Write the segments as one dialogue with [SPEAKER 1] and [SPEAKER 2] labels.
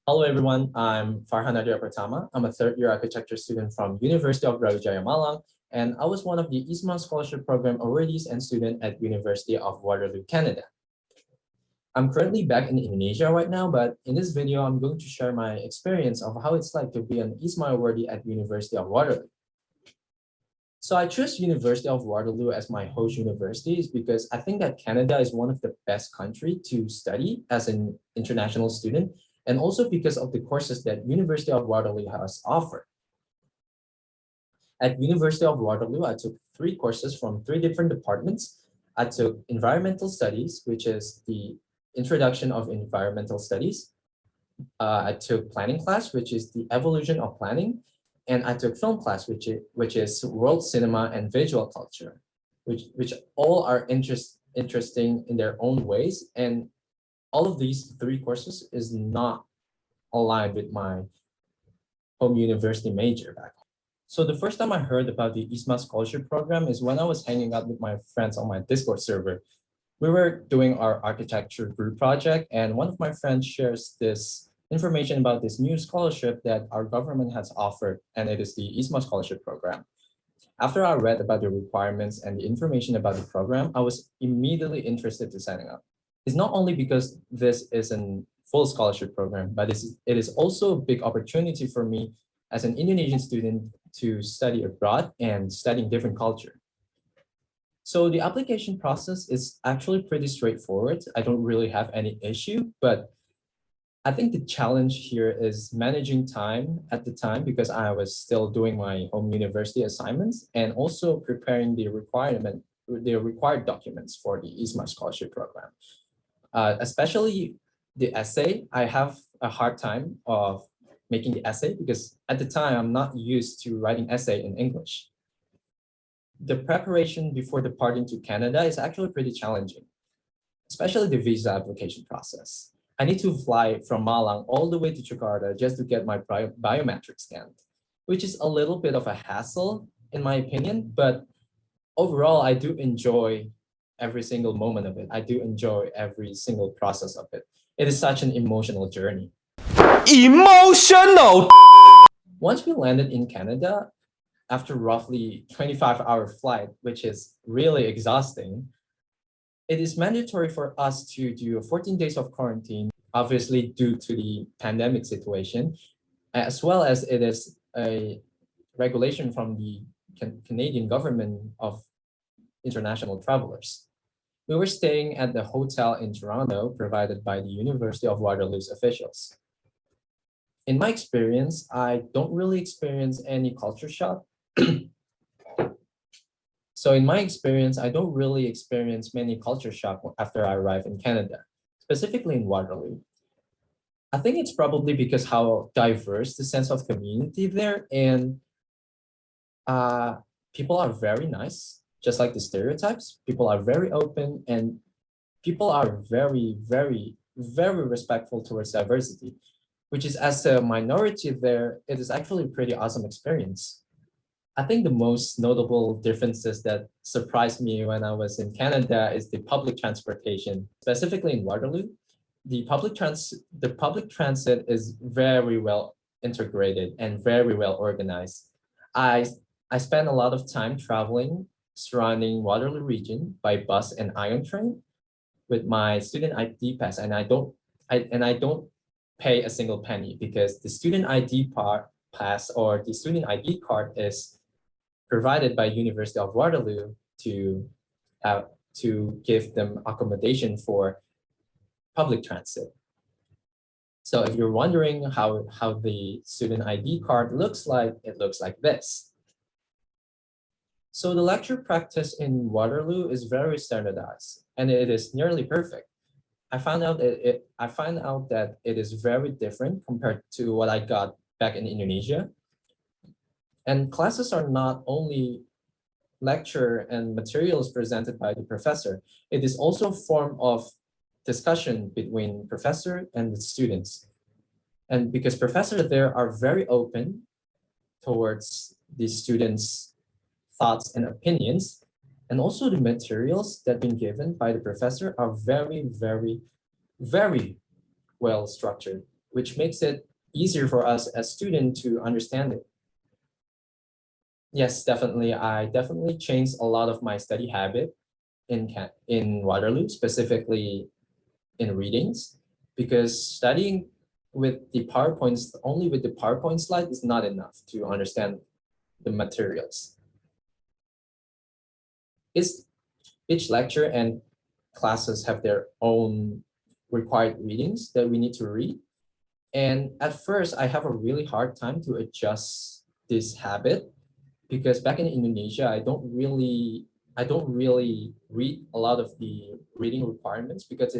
[SPEAKER 1] Hello everyone, I'm Farhan Adria Pratama. I'm a third-year architecture student from University of Waterloo, and I was one of the IISMA Scholarship Program awardees and student at University of Waterloo, Canada. I'm currently back in Indonesia right now, but in this video, I'm going to share my experience of how it's like to be an IISMA awardee at University of Waterloo. So I chose University of Waterloo as my host university because I think that Canada is one of the best countries to study as an international student, and also because of the courses that University of Waterloo has offered. At University of Waterloo, I took 3 courses from 3 different departments. I took environmental studies, which is the introduction of environmental studies. I took planning class, which is the evolution of planning. And I took film class, which is world cinema and visual culture, which all are interesting in their own ways. And all of these 3 courses is not aligned with my home university major back home. So the first time I heard about the IISMA scholarship program is when I was hanging out with my friends on my Discord server. We were doing our architecture group project, and one of my friends shares this information about this new scholarship that our government has offered, and it is the IISMA scholarship program. After I read about the requirements and the information about the program, I was immediately interested to signing up. It's not only because this is a full scholarship program, but it is also a big opportunity for me as an Indonesian student to study abroad and studying different culture. So the application process is actually pretty straightforward. I don't really have any issue, but I think the challenge here is managing time at the time because I was still doing my home university assignments and also preparing the required documents for the IISMA scholarship program. Especially the essay, I have a hard time of making the essay because at the time I'm not used to writing essay in English. The preparation before departing to Canada is actually pretty challenging, especially the visa application process. I need to fly from Malang all the way to Jakarta just to get my biometric scanned, which is a little bit of a hassle in my opinion, but overall, I do enjoy every single moment of it. I do enjoy every single process of it. It is such an emotional journey.
[SPEAKER 2] Emotional.
[SPEAKER 1] Once we landed in Canada, after roughly 25-hour flight, which is really exhausting, it is mandatory for us to do 14 days of quarantine, obviously due to the pandemic situation, as well as it is a regulation from the Canadian government of international travelers. We were staying at the hotel in Toronto provided by the University of Waterloo's officials. In my experience, I don't really experience any culture shock. So in my experience, I don't really experience many culture shock after I arrive in Canada, specifically in Waterloo. I think it's probably because how diverse the sense of community there, and people are very nice, just like the stereotypes. People are very open and people are very, very, very respectful towards diversity, which is as a minority there, it is actually a pretty awesome experience. I think the most notable differences that surprised me when I was in Canada is the public transportation, specifically in Waterloo. The public transit is very well integrated and very well organized. I I spent a lot of time traveling surrounding Waterloo region by bus and ion train with my student ID pass, and I don't pay a single penny because the student ID pass or the student ID card is provided by University of Waterloo to give them accommodation for public transit. So if you're wondering how the student ID card looks like, it looks like this. So the lecture practice in Waterloo is very standardized and it is nearly perfect. I found out that it is very different compared to what I got back in Indonesia. And classes are not only lecture and materials presented by the professor, it is also a form of discussion between professor and the students. And because professors there are very open towards the students' thoughts and opinions, and also the materials that been given by the professor are very, very, very well structured. which makes it easier for us as students to understand it. Yes, definitely. I definitely changed a lot of my study habit in Waterloo, specifically in readings, because studying with the PowerPoints, only with the PowerPoint slide is not enough to understand the materials. Each lecture and classes have their own required readings that we need to read. And at first, I have a really hard time to adjust this habit because back in Indonesia, I don't really read a lot of the reading requirements because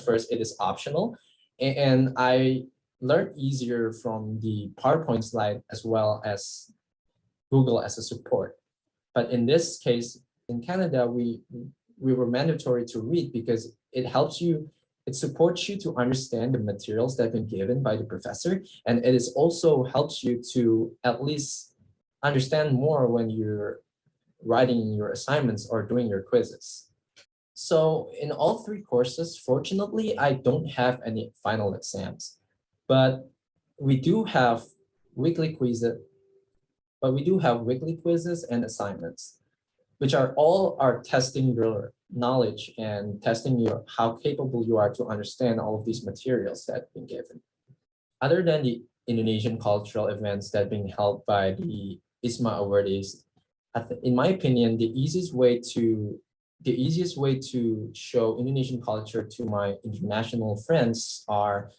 [SPEAKER 1] first it is optional, and I learned easier from the PowerPoint slide as well as Google as a support. But in this case, in Canada, we were mandatory to read because it supports you to understand the materials that have been given by the professor, and it is also helps you to at least understand more when you're writing your assignments or doing your quizzes. So in all three courses, fortunately, I don't have any final exams, but we do have weekly quizzes, and assignments, which are all are testing your knowledge and testing your how capable you are to understand all of these materials that have been given. Other than the Indonesian cultural events that are being held by the IISMA awardees, in my opinion, the easiest way to show Indonesian culture to my international friends are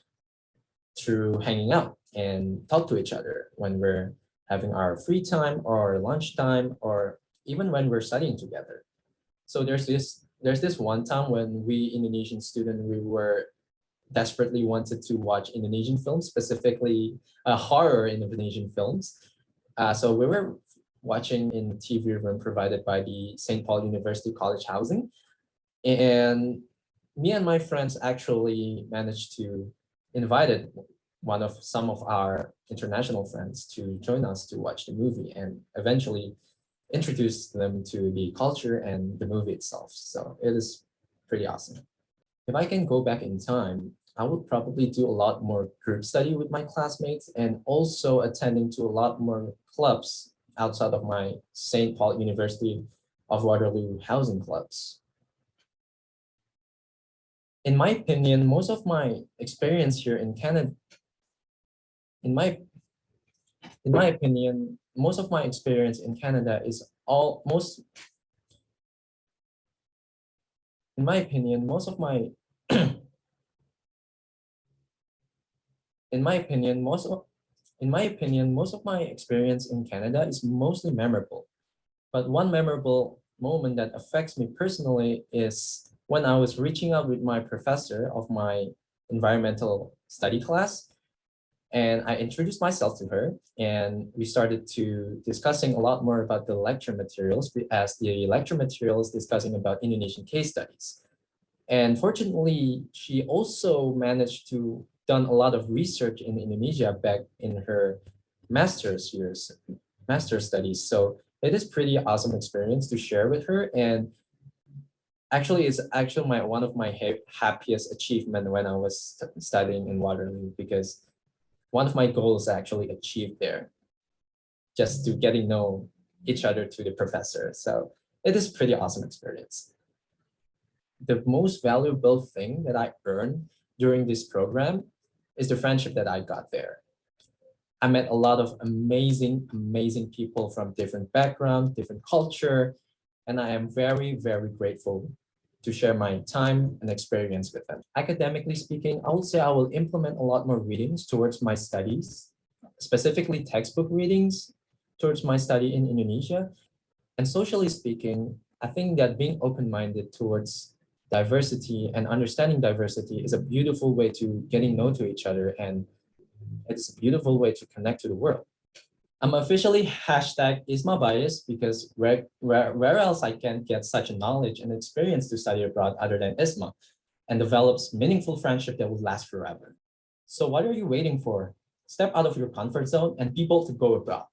[SPEAKER 1] through hanging out and talk to each other when we're having our free time or lunchtime or even when we're studying together. So there's this one time when we Indonesian students we were desperately wanted to watch Indonesian films, specifically horror Indonesian films. So we were watching in TV room provided by the St. Paul University College Housing. And me and my friends actually managed to invited some of our international friends to join us to watch the movie and eventually introduce them to the culture and the movie itself. So it is pretty awesome. If I can go back in time, I would probably do a lot more group study with my classmates and also attending to a lot more clubs outside of my St. Paul University of Waterloo housing clubs. In my opinion, most of my experience here in Canada, in my opinion, most of my experience in Canada is in my opinion, most of my in my opinion, most of my experience in Canada is mostly memorable. But one memorable moment that affects me personally is when I was reaching out with my professor of my environmental study class, and I introduced myself to her, and we started to discussing a lot more about the lecture materials as the lecture materials discussing about Indonesian case studies. And fortunately, she also managed to done a lot of research in Indonesia back in her master's studies. So it is pretty awesome experience to share with her. And actually, it's actually one of my happiest achievement when I was studying in Waterloo, because one of my goals actually achieved there, just to getting know each other to the professor. So it is pretty awesome experience. The most valuable thing that I earned during this program is the friendship that I got there. I met a lot of amazing people from different backgrounds, different culture, and I am very, very grateful to share my time and experience with them. Academically speaking, I would say I will implement a lot more readings towards my studies, specifically textbook readings towards my study in Indonesia. And socially speaking, I think that being open-minded towards diversity and understanding diversity is a beautiful way to getting know to each other, and it's a beautiful way to connect to the world. I'm officially hashtag IISMA bias because where else I can get such a knowledge and experience to study abroad other than IISMA, and develops meaningful friendship that will last forever. So what are you waiting for? Step out of your comfort zone and people to go abroad.